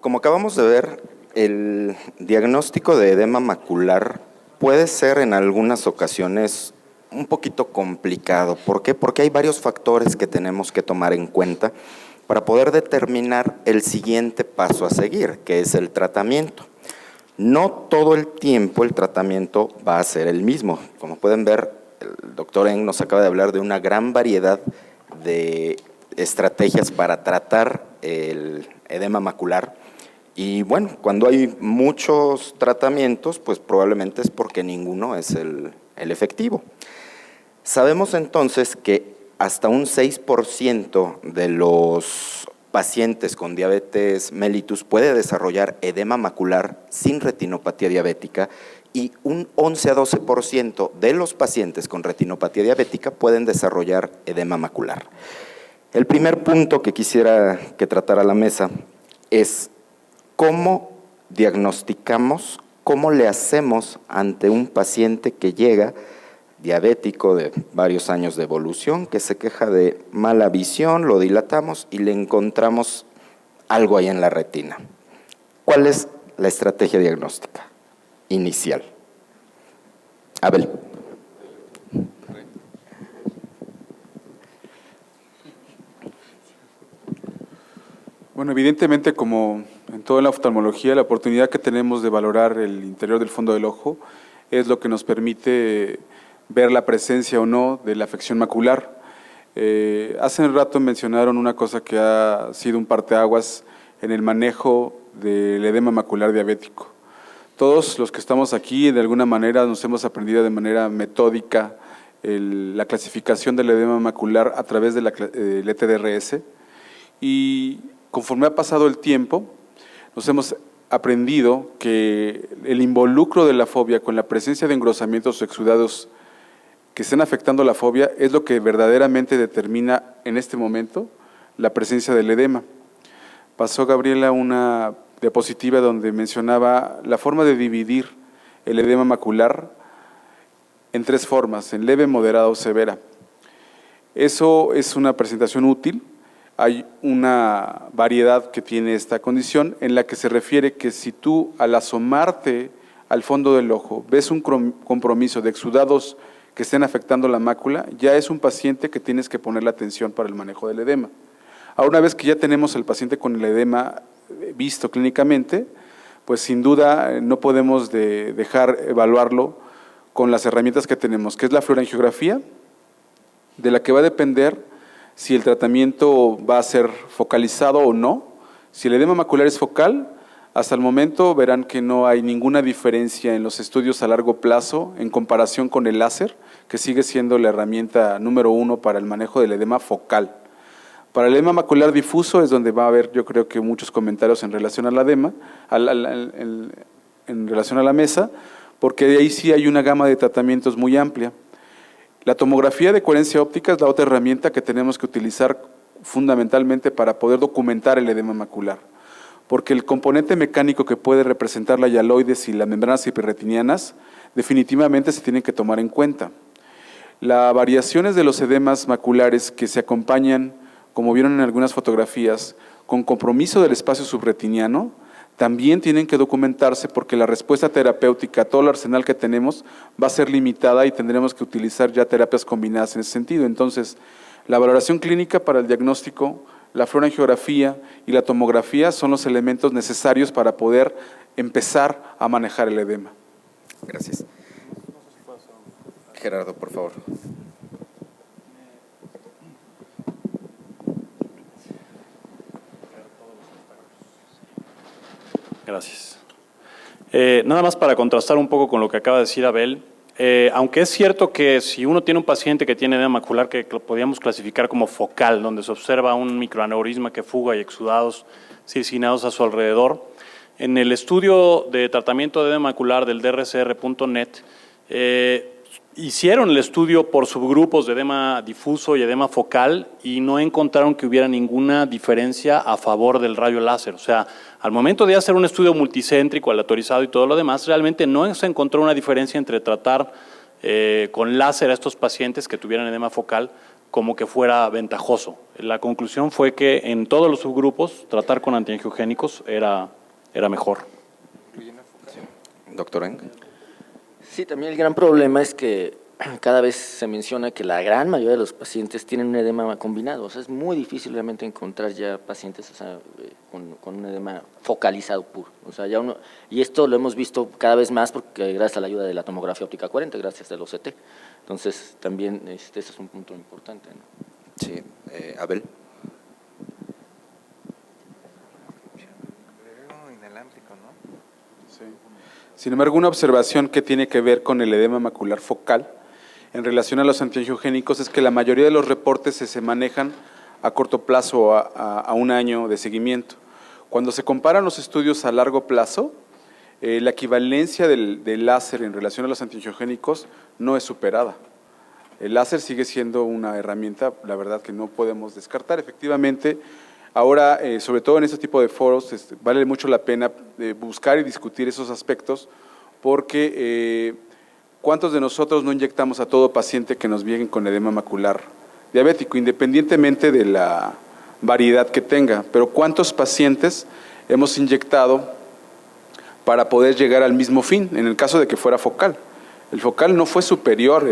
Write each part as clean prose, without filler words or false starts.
Como acabamos de ver, el diagnóstico de edema macular puede ser en algunas ocasiones un poquito complicado. ¿Por qué? Porque hay varios factores que tenemos que tomar en cuenta para poder determinar el siguiente paso a seguir, que es el tratamiento. No todo el tiempo el tratamiento va a ser el mismo. Como pueden ver, el doctor Eng nos acaba de hablar de una gran variedad de estrategias para tratar el edema macular. Y bueno, cuando hay muchos tratamientos, pues probablemente es porque ninguno es el efectivo. Sabemos entonces que hasta un 6% de los pacientes con diabetes mellitus puede desarrollar edema macular sin retinopatía diabética y un 11 a 12% de los pacientes con retinopatía diabética pueden desarrollar edema macular. El primer punto que quisiera que tratara la mesa es cómo diagnosticamos, cómo le hacemos ante un paciente que llega diabético de varios años de evolución, que se queja de mala visión, lo dilatamos y le encontramos algo ahí en la retina. ¿Cuál es la estrategia diagnóstica inicial? Abel. Bueno, evidentemente, como en toda la oftalmología, la oportunidad que tenemos de valorar el interior del fondo del ojo es lo que nos permite ver la presencia o no de la afección macular. Hace un rato mencionaron una cosa que ha sido un parteaguas en el manejo del edema macular diabético. Todos los que estamos aquí, de alguna manera, nos hemos aprendido de manera metódica la clasificación del edema macular a través del ETDRS, y conforme ha pasado el tiempo, nos hemos aprendido que el involucro de la fobia con la presencia de engrosamientos o exudados que estén afectando la fobia es lo que verdaderamente determina en este momento la presencia del edema. Pasó Gabriela una diapositiva donde mencionaba la forma de dividir el edema macular en tres formas, en leve, moderada o severa. Eso es una presentación útil. Hay una variedad que tiene esta condición en la que se refiere que si tú al asomarte al fondo del ojo ves un compromiso de exudados que estén afectando la mácula, ya es un paciente que tienes que ponerle atención para el manejo del edema. Ahora, una vez que ya tenemos al paciente con el edema visto clínicamente, pues sin duda no podemos dejar evaluarlo con las herramientas que tenemos, que es la fluorangiografía, de la que va a depender si el tratamiento va a ser focalizado o no. Si el edema macular es focal, hasta el momento verán que no hay ninguna diferencia en los estudios a largo plazo en comparación con el láser, que sigue siendo la herramienta número 1 para el manejo del edema focal. Para el edema macular difuso es donde va a haber, yo creo que muchos comentarios en relación al edema, en relación a la mesa, porque de ahí sí hay una gama de tratamientos muy amplia. La tomografía de coherencia óptica es la otra herramienta que tenemos que utilizar fundamentalmente para poder documentar el edema macular, porque el componente mecánico que puede representar la hialoides y las membranas hiperretinianas definitivamente se tienen que tomar en cuenta. Las variaciones de los edemas maculares que se acompañan, como vieron en algunas fotografías, con compromiso del espacio subretiniano, también tienen que documentarse porque la respuesta terapéutica a todo el arsenal que tenemos va a ser limitada y tendremos que utilizar ya terapias combinadas en ese sentido. Entonces, la valoración clínica para el diagnóstico, la fluorangiografía y la tomografía son los elementos necesarios para poder empezar a manejar el edema. Gracias. Gerardo, por favor. Gracias. Nada más para contrastar un poco con lo que acaba de decir Abel, aunque es cierto que si uno tiene un paciente que tiene edema macular que lo podríamos clasificar como focal, donde se observa un microaneurisma que fuga y exudados circinados a su alrededor, en el estudio de tratamiento de edema macular del DRCR.net, hicieron el estudio por subgrupos de edema difuso y edema focal y no encontraron que hubiera ninguna diferencia a favor del rayo láser. O sea, al momento de hacer un estudio multicéntrico, aleatorizado y todo lo demás, realmente no se encontró una diferencia entre tratar con láser a estos pacientes que tuvieran edema focal como que fuera ventajoso. La conclusión fue que en todos los subgrupos tratar con antiangiogénicos era mejor. Doctor Eng. Sí, también el gran problema es que cada vez se menciona que la gran mayoría de los pacientes tienen un edema combinado. O sea, es muy difícil realmente encontrar ya pacientes con un edema focalizado puro. O sea, ya uno, y esto lo hemos visto cada vez más porque gracias a la ayuda de la tomografía óptica 40, gracias al OCT. Entonces, también ese es un punto importante, ¿no? Sí, Abel. Sí. Sin embargo, una observación que tiene que ver con el edema macular focal en relación a los antiangiogénicos es que la mayoría de los reportes se manejan a corto plazo, a un año de seguimiento. Cuando se comparan los estudios a largo plazo, la equivalencia del láser en relación a los antiangiogénicos no es superada. El láser sigue siendo una herramienta, la verdad, que no podemos descartar. Efectivamente, ahora, sobre todo en este tipo de foros, vale mucho la pena buscar y discutir esos aspectos, porque ¿cuántos de nosotros no inyectamos a todo paciente que nos viene con edema macular diabético, independientemente de la variedad que tenga? Pero ¿cuántos pacientes hemos inyectado para poder llegar al mismo fin, en el caso de que fuera focal? El focal no fue superior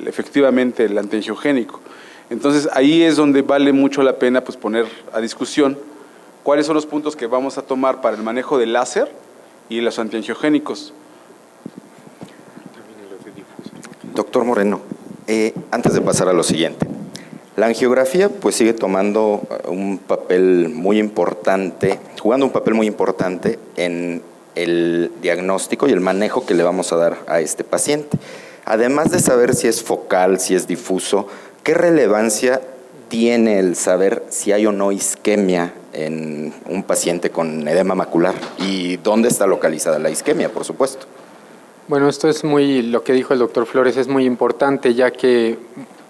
efectivamente el antiangiogénico. Entonces ahí es donde vale mucho la pena pues, poner a discusión cuáles son los puntos que vamos a tomar para el manejo del láser y los antiangiogénicos. Doctor Moreno, antes de pasar a lo siguiente, la angiografía pues sigue tomando un papel muy importante, jugando un papel muy importante en el diagnóstico y el manejo que le vamos a dar a este paciente. Además de saber si es focal, si es difuso, ¿qué relevancia tiene el saber si hay o no isquemia en un paciente con edema macular? ¿Y dónde está localizada la isquemia, por supuesto? Bueno, esto es lo que dijo el doctor Flores es muy importante, ya que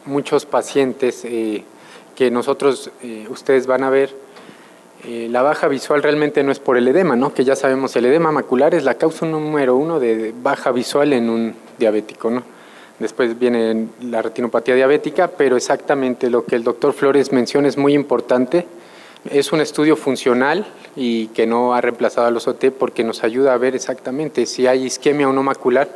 muchos pacientes que ustedes van a ver, la baja visual realmente no es por el edema, ¿no? Que ya sabemos, el edema macular es la causa número 1 de baja visual en un diabético, ¿no? Después viene la retinopatía diabética, pero exactamente lo que el doctor Flores menciona es muy importante. Es un estudio funcional y que no ha reemplazado a los OT porque nos ayuda a ver exactamente si hay isquemia o no macular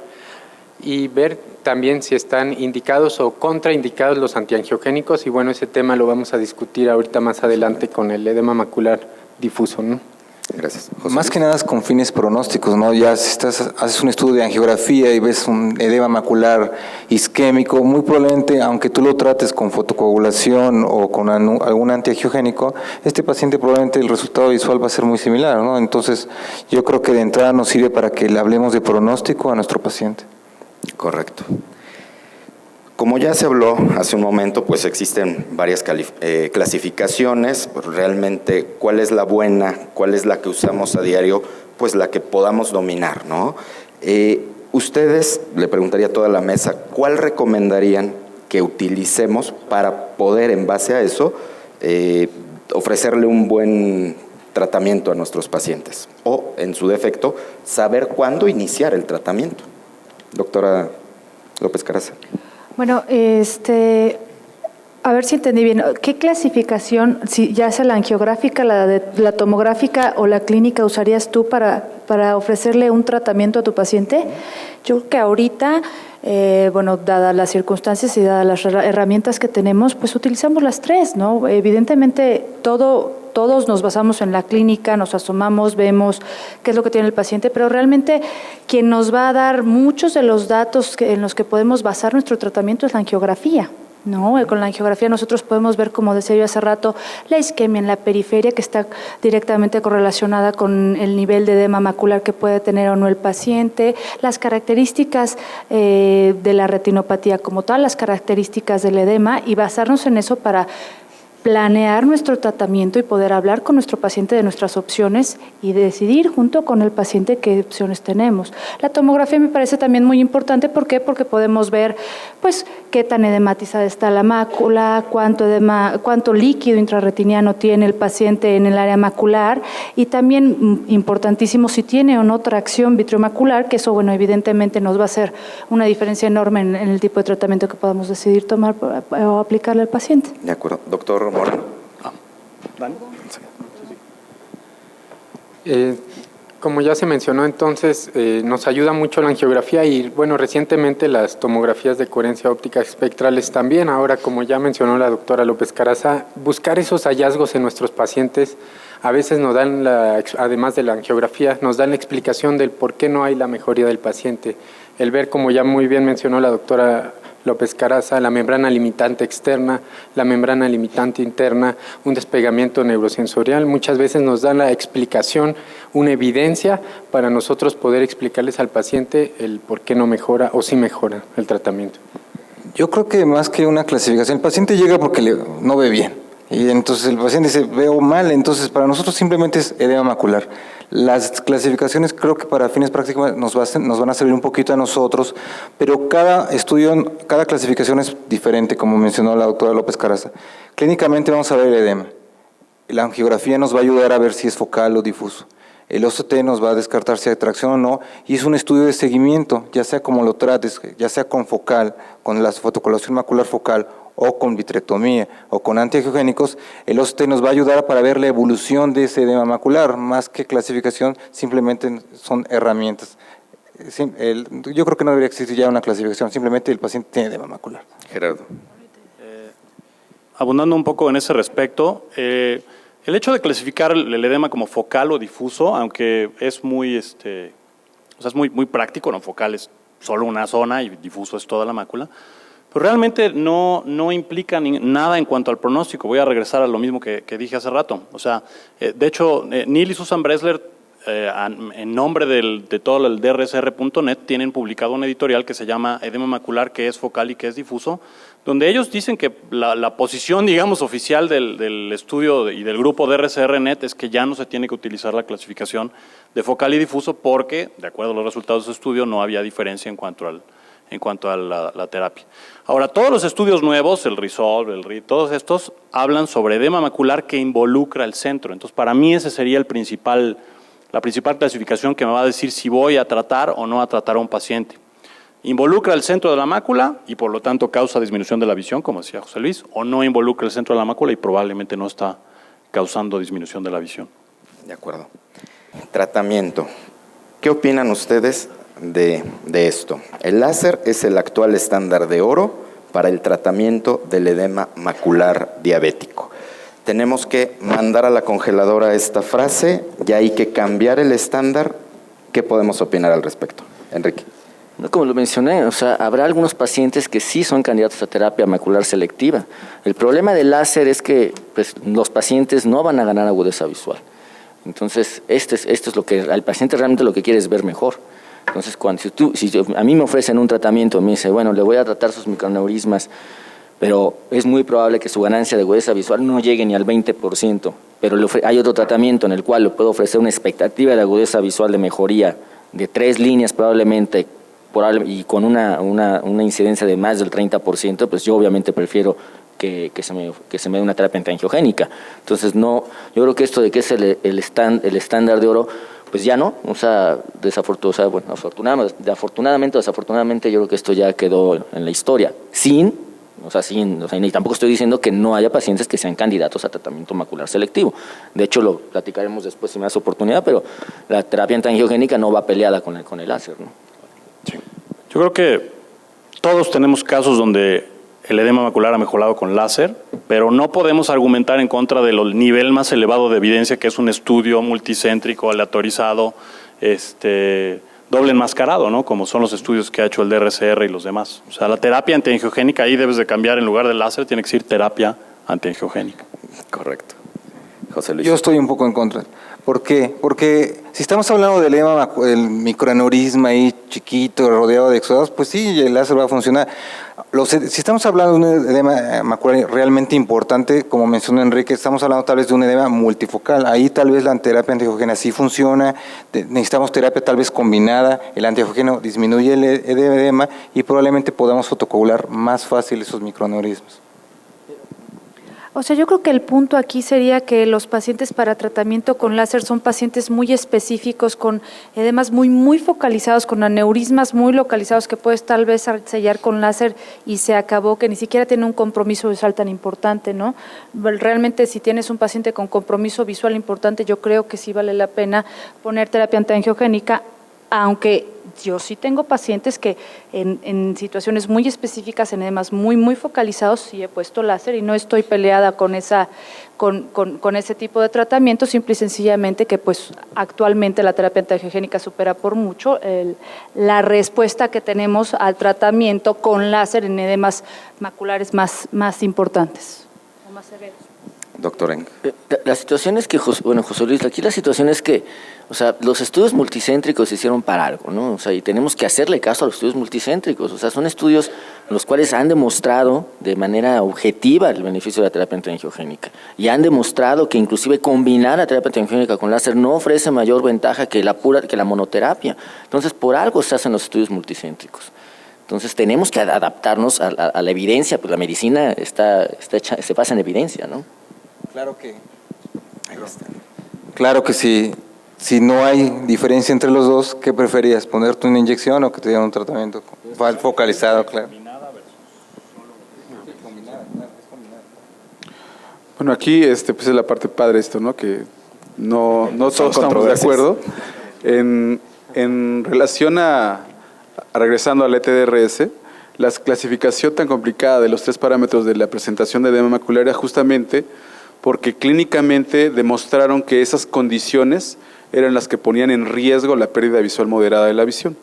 y ver también si están indicados o contraindicados los antiangiogénicos, y bueno, ese tema lo vamos a discutir ahorita más adelante con el edema macular difuso, ¿no? Gracias. José Más Luis. que nada es con fines pronósticos, ¿no? Ya si haces un estudio de angiografía y ves un edema macular isquémico, muy probablemente, aunque tú lo trates con fotocoagulación o con algún antiangiogénico, este paciente probablemente el resultado visual va a ser muy similar, ¿no? Entonces, yo creo que de entrada nos sirve para que le hablemos de pronóstico a nuestro paciente. Correcto. Como ya se habló hace un momento, pues existen varias clasificaciones. Realmente, ¿cuál es la buena? ¿Cuál es la que usamos a diario? Pues la que podamos dominar, ¿no? Ustedes, le preguntaría a toda la mesa, ¿cuál recomendarían que utilicemos para poder, en base a eso, ofrecerle un buen tratamiento a nuestros pacientes? O, en su defecto, saber cuándo iniciar el tratamiento. Doctora López Caraza. Bueno, a ver si entendí bien. ¿Qué clasificación, si ya sea la angiográfica, la tomográfica o la clínica, usarías tú para ofrecerle un tratamiento a tu paciente? Yo creo que ahorita, dadas las circunstancias y dadas las herramientas que tenemos, pues utilizamos las tres, ¿no? Evidentemente, todos nos basamos en la clínica, nos asomamos, vemos qué es lo que tiene el paciente, pero realmente quien nos va a dar muchos de los datos en los que podemos basar nuestro tratamiento es la angiografía, ¿no? Con la angiografía nosotros podemos ver, como decía yo hace rato, la isquemia en la periferia, que está directamente correlacionada con el nivel de edema macular que puede tener o no el paciente, las características de la retinopatía como tal, las características del edema, y basarnos en eso para planear nuestro tratamiento y poder hablar con nuestro paciente de nuestras opciones y decidir junto con el paciente qué opciones tenemos. La tomografía me parece también muy importante. ¿Por qué? Porque podemos ver pues, qué tan edematizada está la mácula, cuánto líquido intrarretiniano tiene el paciente en el área macular y también, importantísimo, si tiene o no tracción vitreomacular, que eso, bueno, evidentemente nos va a hacer una diferencia enorme en el tipo de tratamiento que podamos decidir tomar o aplicarle al paciente. De acuerdo. Doctor Morán. ¿Dani? Como ya se mencionó, entonces, nos ayuda mucho la angiografía y, bueno, recientemente las tomografías de coherencia óptica espectrales también. Ahora, como ya mencionó la doctora López Caraza, buscar esos hallazgos en nuestros pacientes a veces nos dan, además de la angiografía, nos dan la explicación del por qué no hay la mejoría del paciente. El ver, como ya muy bien mencionó la doctora López Caraza, la membrana limitante externa, la membrana limitante interna, un despegamiento neurosensorial, muchas veces nos dan la explicación, una evidencia para nosotros poder explicarles al paciente el por qué no mejora o sí mejora el tratamiento. Yo creo que más que una clasificación, el paciente llega porque no ve bien. Y entonces el paciente dice, veo mal, entonces para nosotros simplemente es edema macular. Las clasificaciones creo que para fines prácticos nos van a servir un poquito a nosotros, pero cada estudio, cada clasificación es diferente, como mencionó la doctora López Caraza. Clínicamente vamos a ver el edema. La angiografía nos va a ayudar a ver si es focal o difuso. El OCT nos va a descartar si hay tracción o no, y es un estudio de seguimiento, ya sea como lo trates, ya sea con focal, con la fotocoloración macular focal, o con vitrectomía, o con antiangiogénicos. El OCT nos va a ayudar para ver la evolución de ese edema macular, más que clasificación, simplemente son herramientas. Yo creo que no debería existir ya una clasificación, simplemente el paciente tiene edema macular. Gerardo. Abundando un poco en ese respecto, el hecho de clasificar el edema como focal o difuso, aunque es muy, es muy práctico, no, focal es solo una zona y difuso es toda la mácula, pero realmente no implica nada en cuanto al pronóstico. Voy a regresar a lo mismo que dije hace rato. O sea, de hecho, Neil y Susan Bresler, en nombre de todo el DRSR.net, tienen publicado un editorial que se llama Edema macular, que es focal y que es difuso, donde ellos dicen que la posición, digamos, oficial del estudio y del grupo DRSR.net es que ya no se tiene que utilizar la clasificación de focal y difuso porque, de acuerdo a los resultados de su estudio, no había diferencia en cuanto a la terapia. Ahora, todos los estudios nuevos, el RESOLVE, el READ, todos estos hablan sobre edema macular que involucra el centro. Entonces, para mí ese sería la principal clasificación que me va a decir si voy a tratar o no a tratar a un paciente. Involucra el centro de la mácula y por lo tanto causa disminución de la visión, como decía José Luis, o no involucra el centro de la mácula y probablemente no está causando disminución de la visión. De acuerdo. Tratamiento. ¿Qué opinan ustedes de esto? El láser es el actual estándar de oro para el tratamiento del edema macular diabético. Tenemos que mandar a la congeladora esta frase, ya hay que cambiar el estándar. ¿Qué podemos opinar al respecto? Enrique. Como lo mencioné, o sea, habrá algunos pacientes que sí son candidatos a terapia macular selectiva. El problema del láser es que pues, los pacientes no van a ganar agudeza visual. Entonces, esto es lo que al paciente realmente lo que quiere es ver mejor. Entonces, si a mí me ofrecen un tratamiento, me dice, bueno, le voy a tratar sus microaneurismas, pero es muy probable que su ganancia de agudeza visual no llegue ni al 20%, pero hay otro tratamiento en el cual le puedo ofrecer una expectativa de agudeza visual de mejoría de 3 líneas probablemente, y con una incidencia de más del 30%, pues yo obviamente prefiero que se me dé una terapia antiangiogénica. Entonces, no, yo creo que esto de que es el estándar de oro, pues ya no, o sea, afortunadamente o desafortunadamente, yo creo que esto ya quedó en la historia, y tampoco estoy diciendo que no haya pacientes que sean candidatos a tratamiento macular selectivo. De hecho, lo platicaremos después si me das oportunidad, pero la terapia antiangiogénica no va peleada con el láser, ¿no? Sí. Yo creo que todos tenemos casos donde el edema macular ha mejorado con láser, pero no podemos argumentar en contra del nivel más elevado de evidencia, que es un estudio multicéntrico, aleatorizado, doble enmascarado, ¿no? Como son los estudios que ha hecho el DRCR y los demás. O sea, la terapia antiangiogénica ahí debes de cambiar, en lugar del láser tiene que ser terapia antiangiogénica. Correcto. José Luis? Yo estoy un poco en contra. ¿Por qué? Porque si estamos hablando del edema, el microaneurisma ahí chiquito, rodeado de exudados, pues sí, el láser va a funcionar. Si estamos hablando de un edema macular realmente importante, como mencionó Enrique, estamos hablando tal vez de un edema multifocal. Ahí tal vez la terapia antiangiogénica sí funciona, necesitamos terapia tal vez combinada, el antiangiogénico disminuye el edema y probablemente podamos fotocoagular más fácil esos microaneurismas. O sea, yo creo que el punto aquí sería que los pacientes para tratamiento con láser son pacientes muy específicos, con edemas muy focalizados, con aneurismas muy localizados que puedes tal vez sellar con láser y se acabó, que ni siquiera tiene un compromiso visual tan importante, ¿no? Realmente si tienes un paciente con compromiso visual importante, yo creo que sí vale la pena poner terapia antiangiogénica, aunque yo sí tengo pacientes que en situaciones muy específicas, en edemas muy focalizados, sí he puesto láser y no estoy peleada con ese tipo de tratamiento, simple y sencillamente que pues actualmente la terapia antiangiogénica supera por mucho la respuesta que tenemos al tratamiento con láser en edemas maculares más importantes o más severos. Doctor Eng. La situación es que, José Luis, aquí la situación es que, o sea, los estudios multicéntricos se hicieron para algo, ¿no? O sea, y tenemos que hacerle caso a los estudios multicéntricos. O sea, son estudios en los cuales han demostrado de manera objetiva el beneficio de la terapia antiangiogénica. Y han demostrado que inclusive combinar la terapia antiangiogénica con láser no ofrece mayor ventaja que la monoterapia. Entonces, por algo se hacen los estudios multicéntricos. Entonces, tenemos que adaptarnos a la evidencia, pues la medicina se basa en evidencia, ¿no? Claro que sí. Si no hay diferencia entre los dos, ¿qué preferías? ¿Ponerte una inyección o que te dieran un tratamiento focalizado? Claro. Bueno, aquí pues es la parte padre esto, ¿no? Que no todos estamos de acuerdo. En relación regresando al ETDRS, la clasificación tan complicada de los 3 parámetros de la presentación de edema macular era justamente porque clínicamente demostraron que esas condiciones eran las que ponían en riesgo la pérdida visual moderada de la visión.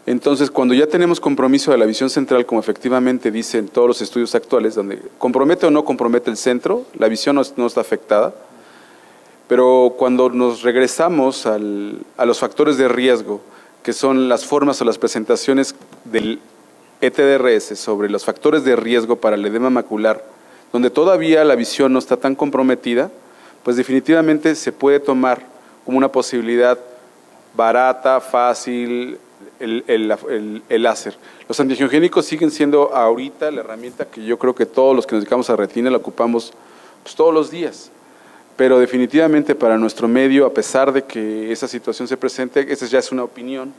Entonces, cuando ya tenemos compromiso de la visión central, como efectivamente dicen todos los estudios actuales, donde compromete o no compromete el centro, la visión no está afectada, pero cuando nos regresamos a los factores de riesgo, que son las formas o las presentaciones del ETDRS sobre los factores de riesgo para el edema macular, donde todavía la visión no está tan comprometida, pues definitivamente se puede tomar como una posibilidad barata, fácil, el láser. Los antiangiogénicos siguen siendo ahorita la herramienta que yo creo que todos los que nos dedicamos a retina la ocupamos pues, todos los días. Pero definitivamente para nuestro medio, a pesar de que esa situación se presente, esa ya es una opinión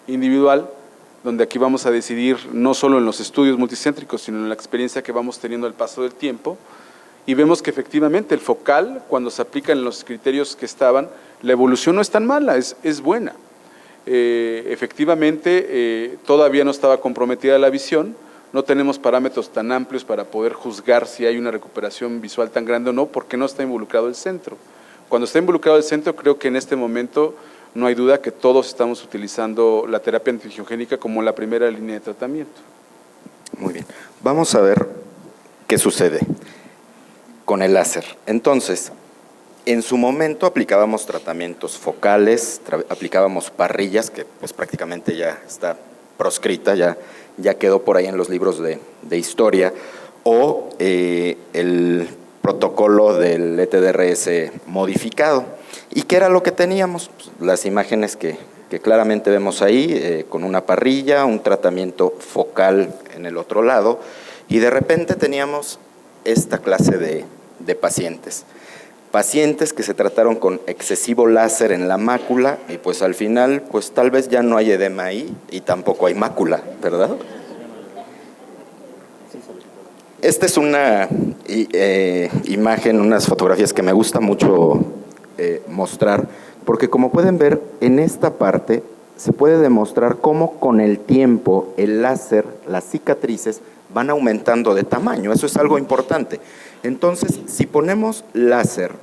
individual, donde aquí vamos a decidir no solo en los estudios multicéntricos, sino en la experiencia que vamos teniendo al paso del tiempo, y vemos que efectivamente el focal, cuando se aplican los criterios que estaban, la evolución no es tan mala, es buena. Efectivamente, todavía no estaba comprometida la visión, no tenemos parámetros tan amplios para poder juzgar si hay una recuperación visual tan grande o no, porque no está involucrado el centro. Cuando está involucrado el centro, creo que en este momento no hay duda que todos estamos utilizando la terapia antiangiogénica como la primera línea de tratamiento. Muy bien. Vamos a ver qué sucede con el láser. Entonces, en su momento aplicábamos tratamientos focales, aplicábamos parrillas, que pues prácticamente ya está proscrita, ya quedó por ahí en los libros de historia, o el protocolo del ETDRS modificado. ¿Y qué era lo que teníamos? Pues las imágenes que claramente vemos ahí, con una parrilla, un tratamiento focal en el otro lado, y de repente teníamos esta clase de pacientes. Pacientes que se trataron con excesivo láser en la mácula y pues al final pues tal vez ya no hay edema ahí y tampoco hay mácula, ¿verdad? Esta es una imagen, unas fotografías que me gusta mucho mostrar, porque como pueden ver en esta parte se puede demostrar cómo con el tiempo el láser, las cicatrices van aumentando de tamaño, eso es algo importante. Entonces, si ponemos láser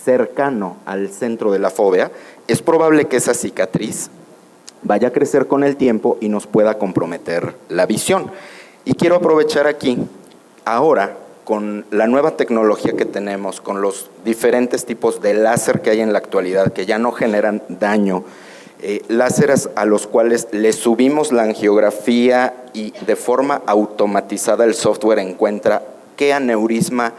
cercano al centro de la fóvea, es probable que esa cicatriz vaya a crecer con el tiempo y nos pueda comprometer la visión. Y quiero aprovechar aquí, ahora, con la nueva tecnología que tenemos, con los diferentes tipos de láser que hay en la actualidad, que ya no generan daño, láseres a los cuales le subimos la angiografía y de forma automatizada el software encuentra qué aneurisma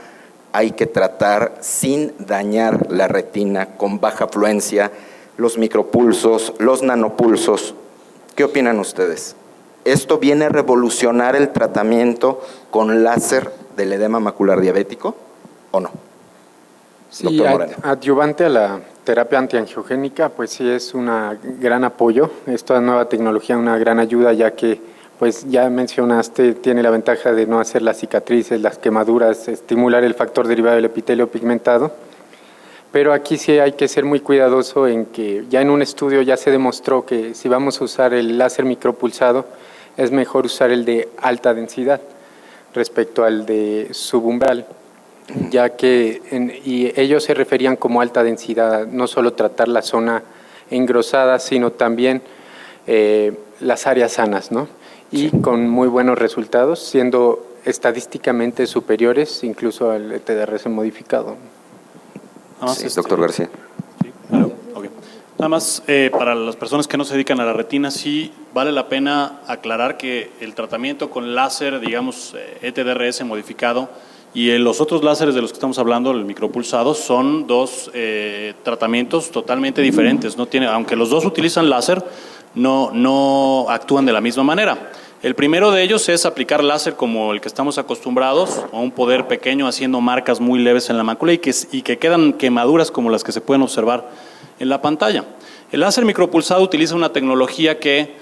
hay que tratar sin dañar la retina, con baja fluencia, los micropulsos, los nanopulsos. ¿Qué opinan ustedes? ¿Esto viene a revolucionar el tratamiento con láser del edema macular diabético o no? Sí, Doctor Moreno. adyuvante a la terapia antiangiogénica, pues sí es un gran apoyo. Esta nueva tecnología, una gran ayuda, ya que, pues ya mencionaste, tiene la ventaja de no hacer las cicatrices, las quemaduras, estimular el factor derivado del epitelio pigmentado. Pero aquí sí hay que ser muy cuidadoso en que ya en un estudio ya se demostró que si vamos a usar el láser micropulsado, es mejor usar el de alta densidad respecto al de subumbral, ya que y ellos se referían como alta densidad, no solo tratar la zona engrosada, sino también las áreas sanas, ¿no? Y con muy buenos resultados, siendo estadísticamente superiores incluso al ETDRS modificado. Nada más, Sí, doctor García. Sí, claro, ok. Nada más, para las personas que no se dedican a la retina, sí vale la pena aclarar que el tratamiento con láser, digamos, ETDRS modificado, y los otros láseres de los que estamos hablando, el micropulsado, son dos tratamientos totalmente diferentes. No tiene, aunque los dos utilizan láser, no actúan de la misma manera. El primero de ellos es aplicar láser como el que estamos acostumbrados, a un poder pequeño haciendo marcas muy leves en la mácula y que quedan quemaduras como las que se pueden observar en la pantalla. El láser micropulsado utiliza una tecnología que,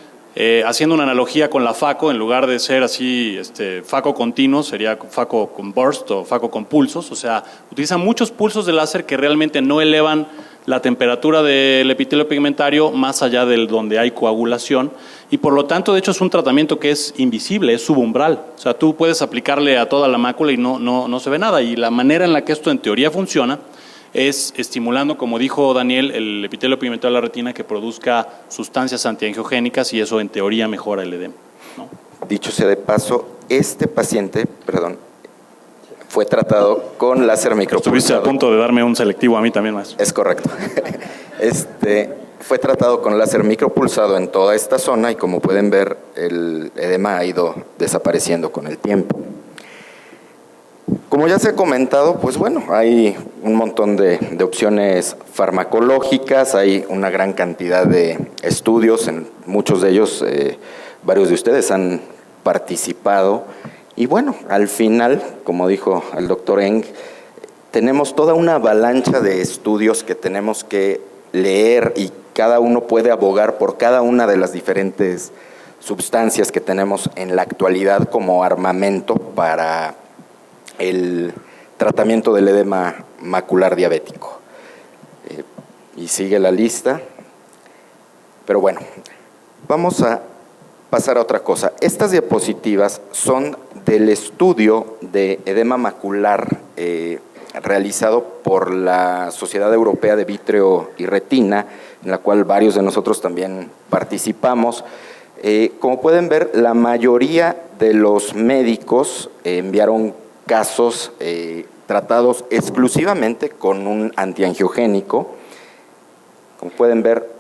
haciendo una analogía con la FACO, en lugar de ser así FACO continuo, sería FACO con burst o FACO con pulsos, o sea, utiliza muchos pulsos de láser que realmente no elevan la temperatura del epitelio pigmentario más allá del donde hay coagulación y por lo tanto de hecho es un tratamiento que es invisible, es subumbral, o sea, tú puedes aplicarle a toda la mácula y no se ve nada y la manera en la que esto en teoría funciona es estimulando, como dijo Daniel, el epitelio pigmentario de la retina que produzca sustancias antiangiogénicas y eso en teoría mejora el edema, ¿no? Dicho sea de paso, este paciente, fue tratado con láser micropulsado. Estuviste a punto de darme un selectivo a mí también, maestro. Es correcto. Fue tratado con láser micropulsado en toda esta zona y como pueden ver, el edema ha ido desapareciendo con el tiempo. Como ya se ha comentado, pues bueno, hay un montón de opciones farmacológicas, hay una gran cantidad de estudios, en muchos de ellos varios de ustedes han participado y bueno, al final, como dijo el doctor Eng, tenemos toda una avalancha de estudios que tenemos que leer y cada uno puede abogar por cada una de las diferentes sustancias que tenemos en la actualidad como armamento para el tratamiento del edema macular diabético. Y sigue la lista, pero bueno, vamos a pasar a otra cosa. Estas diapositivas son del estudio de edema macular realizado por la Sociedad Europea de Vítreo y Retina, en la cual varios de nosotros también participamos. Como pueden ver, la mayoría de los médicos enviaron casos tratados exclusivamente con un antiangiogénico. Como pueden ver,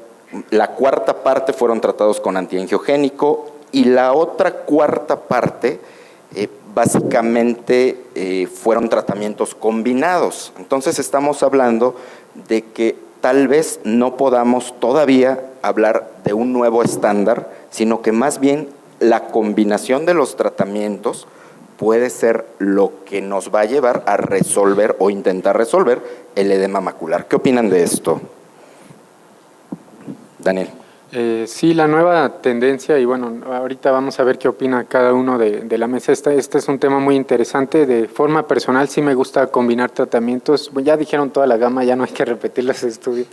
la cuarta parte fueron tratados con antiangiogénico y la otra cuarta parte básicamente fueron tratamientos combinados. Entonces estamos hablando de que tal vez no podamos todavía hablar de un nuevo estándar, sino que más bien la combinación de los tratamientos puede ser lo que nos va a llevar a resolver o intentar resolver el edema macular. ¿Qué opinan de esto? Daniel. Sí, la nueva tendencia, y bueno, ahorita vamos a ver qué opina cada uno de la mesa. Este es un tema muy interesante. De forma personal sí me gusta combinar tratamientos. Ya dijeron toda la gama, ya no hay que repetir los estudios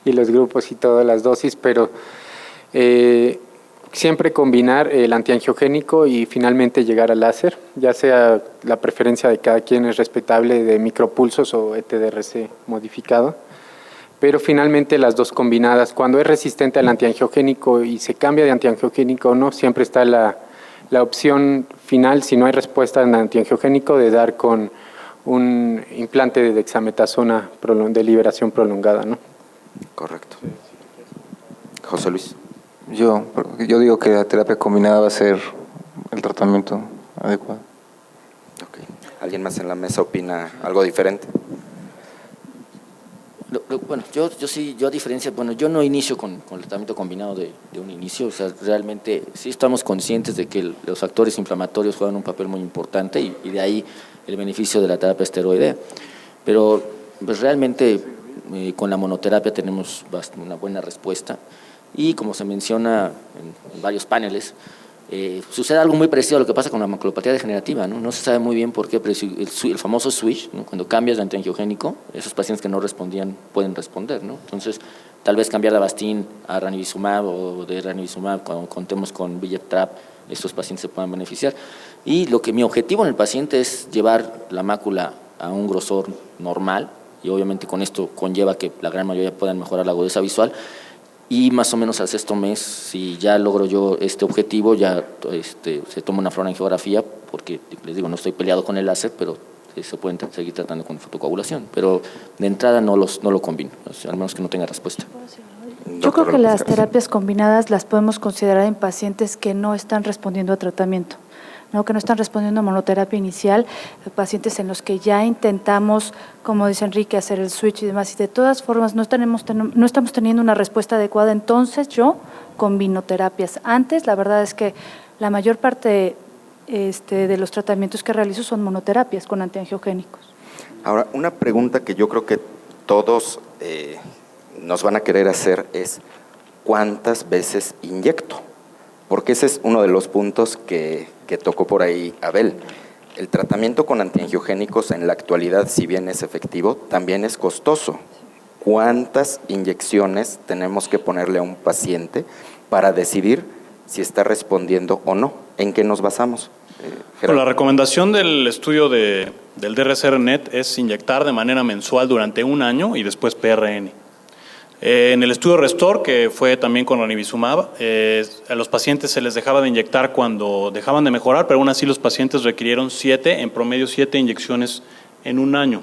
y los grupos y todas las dosis, pero siempre combinar el antiangiogénico y finalmente llegar al láser, ya sea la preferencia de cada quien es respetable de micropulsos o ETDRS modificado. Pero finalmente las dos combinadas, cuando es resistente al antiangiogénico y se cambia de antiangiogénico o no, siempre está la la opción final, si no hay respuesta en antiangiogénico, de dar con un implante de dexametasona de liberación prolongada, ¿no? Correcto. José Luis. Yo digo que la terapia combinada va a ser el tratamiento adecuado. Ok. ¿Alguien más en la mesa opina algo diferente? Bueno, yo sí, yo a diferencia, bueno, yo no inicio con el tratamiento combinado de un inicio, o sea, realmente sí estamos conscientes de que los factores inflamatorios juegan un papel muy importante y de ahí el beneficio de la terapia esteroidea. Pero pues realmente con la monoterapia tenemos una buena respuesta y como se menciona en varios paneles, sucede algo muy parecido a lo que pasa con la maculopatía degenerativa, ¿no? No se sabe muy bien por qué, pero el famoso switch, ¿no? Cuando cambias de antiangiogénico, esos pacientes que no respondían pueden responder, ¿no? Entonces, tal vez cambiar de Avastin a ranibizumab o de ranibizumab cuando contemos con Villep-Trap, estos pacientes se puedan beneficiar. Y mi objetivo en el paciente es llevar la mácula a un grosor normal y obviamente con esto conlleva que la gran mayoría puedan mejorar la agudeza visual. Y más o menos al 6º mes, si ya logro yo este objetivo, ya se toma una fluorangiografía, porque les digo, no estoy peleado con el láser, pero se pueden seguir tratando con fotocoagulación. Pero de entrada no lo combino, o sea, al menos que no tenga respuesta. Yo creo que las terapias combinadas las podemos considerar en pacientes que no están respondiendo a tratamiento, ¿no? Que no están respondiendo a monoterapia inicial, pacientes en los que ya intentamos, como dice Enrique, hacer el switch y demás, y de todas formas no estamos teniendo una respuesta adecuada, entonces yo combino terapias. Antes, la verdad es que la mayor parte de los tratamientos que realizo son monoterapias con antiangiogénicos. Ahora, una pregunta que yo creo que todos nos van a querer hacer es, ¿cuántas veces inyecto? Porque ese es uno de los puntos que tocó por ahí Abel. El tratamiento con antiangiogénicos en la actualidad, si bien es efectivo, también es costoso. ¿Cuántas inyecciones tenemos que ponerle a un paciente para decidir si está respondiendo o no? ¿En qué nos basamos? Bueno, la recomendación del estudio del DRCR-NET es inyectar de manera mensual durante 1 año y después PRN. En el estudio RESTOR, que fue también con ranibizumab, a los pacientes se les dejaba de inyectar cuando dejaban de mejorar, pero aún así los pacientes requirieron en promedio 7 inyecciones en 1 año.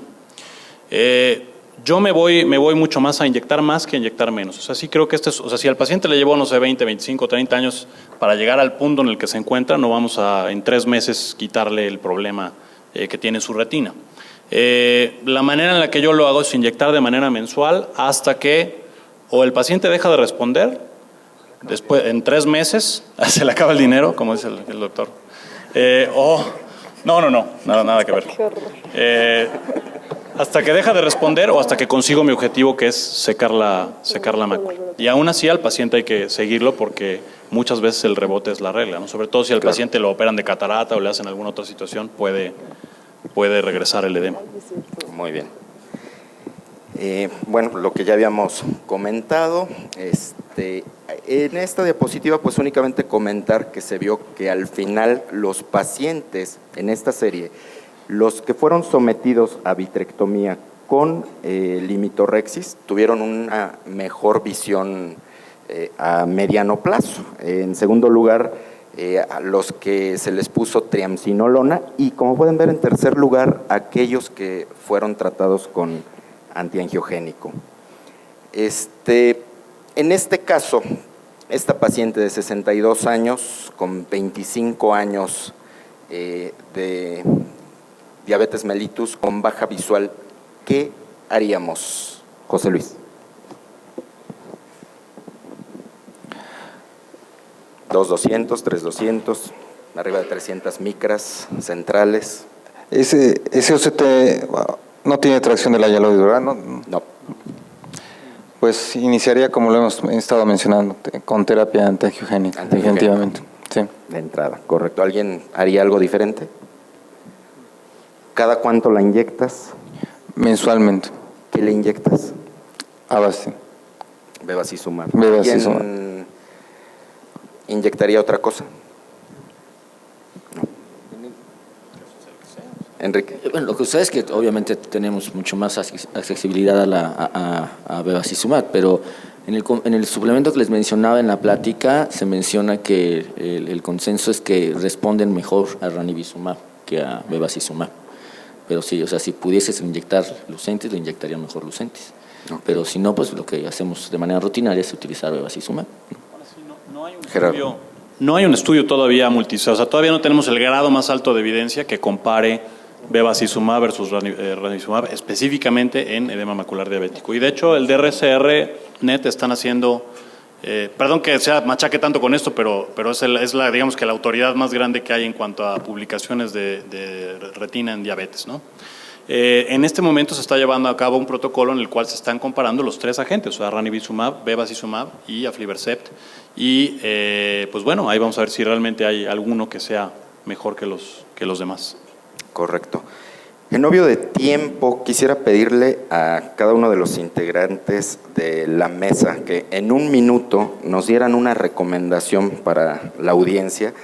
Yo me voy mucho más a inyectar más que a inyectar menos. O sea, sí creo que si al paciente le llevó, no sé, 20, 25, 30 años para llegar al punto en el que se encuentra, no vamos a en 3 meses quitarle el problema que tiene en su retina. La manera en la que yo lo hago es inyectar de manera mensual hasta que o el paciente deja de responder, después en 3 meses se le acaba el dinero, como dice el doctor, nada que ver. Hasta que deja de responder o hasta que consigo mi objetivo, que es secar la mácula. Y aún así al paciente hay que seguirlo porque muchas veces el rebote es la regla, ¿no? Sobre todo si al paciente lo operan de catarata o le hacen alguna otra situación, puede regresar el edema. Muy bien. Bueno, lo que ya habíamos comentado, en esta diapositiva pues únicamente comentar que se vio que al final los pacientes en esta serie, los que fueron sometidos a vitrectomía con limitorexis, tuvieron una mejor visión a mediano plazo. En segundo lugar, a los que se les puso triamcinolona y, como pueden ver, en tercer lugar, aquellos que fueron tratados con antiangiogénico. En este caso, esta paciente de 62 años con 25 años de diabetes mellitus con baja visual, ¿qué haríamos, José Luis? ¿2,200, 3,200, arriba de 300 micras centrales? Ese OCT no tiene tracción de la hialoide, ¿verdad? No. Pues iniciaría, como lo hemos estado mencionando, con terapia antiangiogénica, definitivamente. Sí. De entrada, correcto. ¿Alguien haría algo diferente? ¿Cada cuánto la inyectas? Mensualmente. ¿Qué le inyectas? Avastin. Bevacizumab. Bevacizumab. ¿Quién inyectaría otra cosa? Enrique. Bueno, lo que sucede es que obviamente tenemos mucho más accesibilidad a bevacizumab, pero En el suplemento que les mencionaba en la plática, se menciona que el consenso es que responden mejor a ranibizumab que a bevacizumab. Pero sí, o sea, si pudieses inyectar Lucentis, lo inyectaría mejor Lucentis. Okay. Pero si no, pues lo que hacemos de manera rutinaria es utilizar bevacizumab. No hay un estudio todavía multicélular, o sea, todavía no tenemos el grado más alto de evidencia que compare bevacizumab versus ranibizumab específicamente en edema macular diabético. Y de hecho, el DRCR-NET están haciendo, perdón que sea machaque tanto con esto, pero es la, digamos que la autoridad más grande que hay en cuanto a publicaciones de retina en diabetes, ¿no? En este momento se está llevando a cabo un protocolo en el cual se están comparando los 3 agentes, o sea, ranibizumab, bevacizumab y aflibercept. Y pues bueno, ahí vamos a ver si realmente hay alguno que sea mejor que los demás. Correcto. En obvio de tiempo, quisiera pedirle a cada uno de los integrantes de la mesa que en un minuto nos dieran una recomendación para la audiencia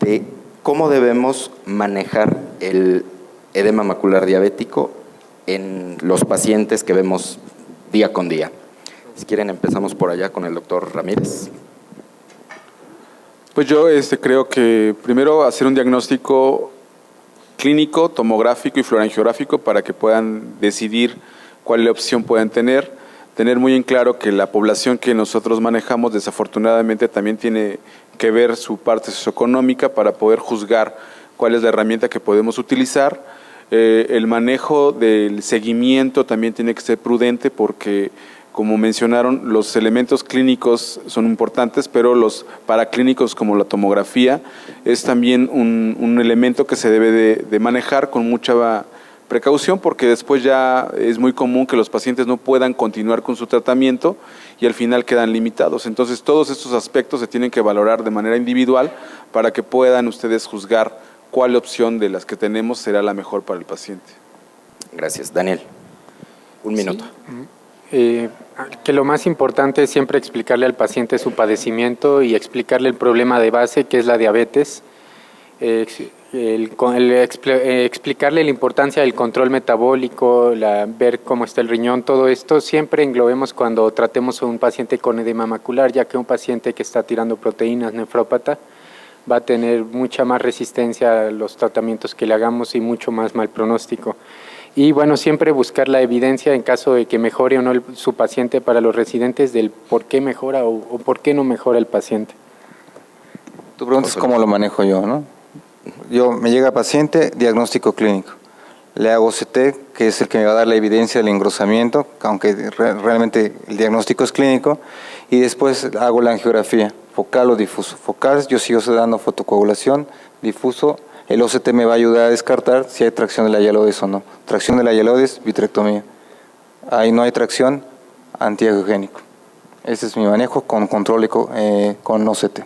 de cómo debemos manejar el edema macular diabético en los pacientes que vemos día con día. Si quieren, empezamos por allá con el doctor Ramírez. Pues yo creo que primero hacer un diagnóstico clínico, tomográfico y fluorangiográfico para que puedan decidir cuál opción pueden tener muy en claro que la población que nosotros manejamos desafortunadamente también tiene que ver su parte socioeconómica para poder juzgar cuál es la herramienta que podemos utilizar. El manejo del seguimiento también tiene que ser prudente porque, como mencionaron, los elementos clínicos son importantes, pero los paraclínicos como la tomografía es también un elemento que se debe de manejar con mucha precaución porque después ya es muy común que los pacientes no puedan continuar con su tratamiento y al final quedan limitados. Entonces todos estos aspectos se tienen que valorar de manera individual para que puedan ustedes juzgar cuál opción de las que tenemos será la mejor para el paciente. Gracias. Daniel, un minuto. Sí. Que lo más importante es siempre explicarle al paciente su padecimiento y explicarle el problema de base que es la diabetes, explicarle la importancia del control metabólico, ver cómo está el riñón, todo esto siempre englobemos cuando tratemos a un paciente con edema macular, ya que un paciente que está tirando proteínas nefrópata va a tener mucha más resistencia a los tratamientos que le hagamos y mucho más mal pronóstico. Y bueno, siempre buscar la evidencia en caso de que mejore o no su paciente para los residentes del por qué mejora o por qué no mejora el paciente. Tu pregunta es cómo lo manejo yo, ¿no? Me llega paciente, diagnóstico clínico. Le hago CT, que es el que me va a dar la evidencia del engrosamiento, aunque realmente el diagnóstico es clínico, y después hago la angiografía, focal o difuso. Focal, yo sigo dando fotocoagulación, difuso. El OCT me va a ayudar a descartar si hay tracción de la hialodes o no. Tracción de la hialodes, vitrectomía. Ahí no hay tracción, antiangiogénico. Ese es mi manejo con control con OCT.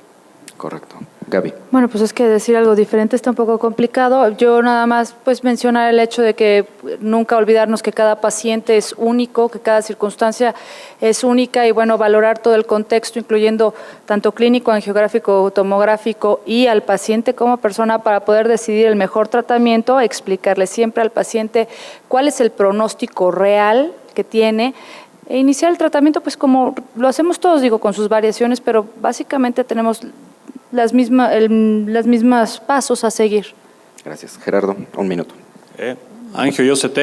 Correcto. Gaby. Bueno, pues es que decir algo diferente está un poco complicado. Yo nada más pues mencionar el hecho de que nunca olvidarnos que cada paciente es único, que cada circunstancia es única y bueno, valorar todo el contexto, incluyendo tanto clínico, angiográfico, tomográfico y al paciente como persona para poder decidir el mejor tratamiento, explicarle siempre al paciente cuál es el pronóstico real que tiene e iniciar el tratamiento pues como lo hacemos todos, digo, con sus variaciones, pero básicamente tenemos las mismas pasos a seguir. Gracias. Gerardo, un minuto. Angio y OCT,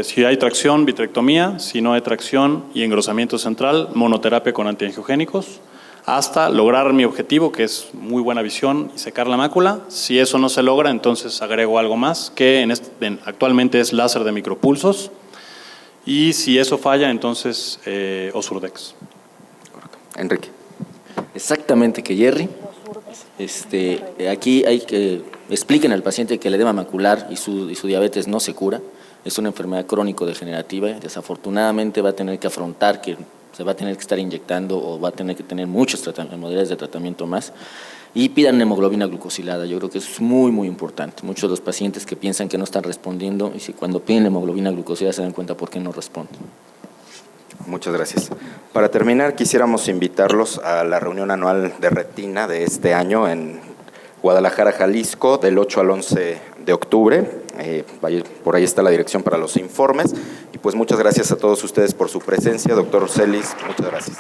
si hay tracción, vitrectomía, si no hay tracción y engrosamiento central, monoterapia con antiangiogénicos, hasta lograr mi objetivo, que es muy buena visión y secar la mácula. Si eso no se logra, entonces agrego algo más, que actualmente es láser de micropulsos, y si eso falla, entonces Osurdex. Correcto. Enrique. Exactamente, que Jerry. Aquí hay que expliquen al paciente que el edema macular y su diabetes no se cura, es una enfermedad crónico-degenerativa y desafortunadamente va a tener que afrontar que se va a tener que estar inyectando o va a tener que tener muchos modalidades de tratamiento más y pidan hemoglobina glucosilada. Yo creo que eso es muy, muy importante. Muchos de los pacientes que piensan que no están respondiendo y si cuando piden hemoglobina glucosilada se dan cuenta por qué no responden. Muchas gracias. Para terminar, quisiéramos invitarlos a la reunión anual de retina de este año en Guadalajara, Jalisco, del 8 al 11 de octubre. Por ahí está la dirección para los informes. Y pues muchas gracias a todos ustedes por su presencia. Doctor Celis, muchas gracias.